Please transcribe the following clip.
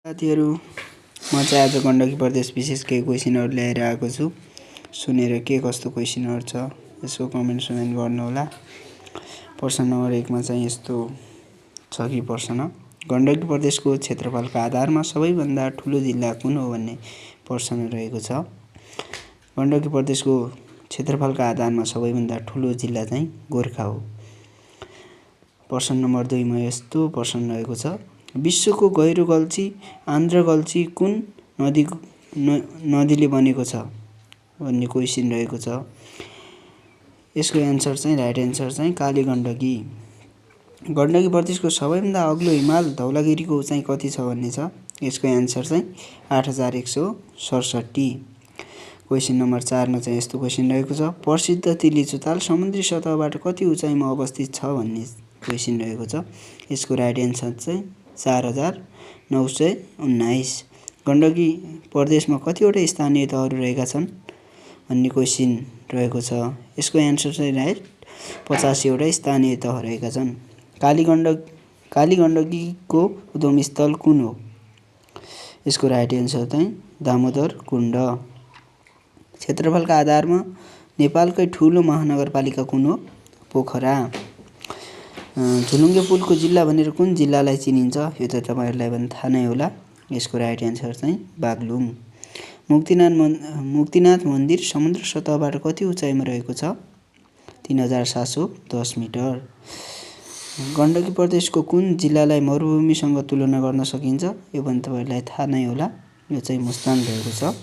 साथीहरू, म चाहिँ आज गण्डकी प्रदेश विशेष केही क्वेसनहरू ल्याएर आएको छु। सुनेर के कस्तो क्वेसनहरू छ यसो कमेन्ट गर्नुहोला। प्रश्न नम्बर 1 मा चाहिँ यस्तो छ कि प्रश्न गण्डकी प्रदेशको क्षेत्रफलका आधारमा सबैभन्दा ठुलो जिल्ला कुन हो भन्ने प्रश्न रहेको छ। गण्डकी प्रदेशको क्षेत्रफलका आधारमा सबैभन्दा ठुलो जिल्ला चाहिँ गोरखा हो। प्रश्न नम्बर 2 मा यस्तो प्रश्न रहेको छ, विश्वको गहिरो गल्छी आन्ध्र गल्छी कुन नदीले बनेको छ भन्ने क्वेसन रहेको छ। यसको एन्सर चाहिँ राइट एन्सर चाहिँ काली गण्डकी। गण्डकी प्रदेशको सबैभन्दा अग्लो हिमाल धौलागिरीको उचाइ कति छ भन्ने छ। यसको एन्सर चाहिँ 8167। क्वेसन नम्बर 4 मा चाहिँ यस्तो क्वेसन रहेको छ, प्रसिद्ध तिलीचुताल समुद्री सतहबाट कति उचाइमा अवस्थित छ भन्ने क्वेसन रहेको छ। यसको राइट एन्सर चाहिँ 4919। गण्डकी प्रदेशमा कतिवटा स्थानीय तहहरू रहेका छन् भन्ने क्वेसन रहेको छ। यसको एन्सर चाहिँ राइट 85 वटा स्थानीय तह रहेका छन्। काली गण्डकीको उद्गमस्थल कुन हो? यसको राइट एन्सर चाहिँ दामोदर कुण्ड। क्षेत्रफलका आधारमा नेपालकै ठुलो महानगरपालिका कुन हो? पोखरा। झुलुङ्गे पुलको जिल्ला भनेर कुन जिल्लालाई चिनिन्छ? यो त तपाईहरुलाई पनि थाहा नै होला। यसको राइट एन्सर चाहिँ बागलुङ। मुक्तिनाथ मन्दिर समुद्र सतहबाट कति उचाइमा रहेको छ? 3710 मिटर। गण्डकी प्रदेशको कुन जिल्लालाई मरुभूमिसँग तुलना गर्न सकिन्छ? यो पनि तपाईहरुलाई थाहा नै होला। यो चाहिँ मुस्ताङ रहेको छ।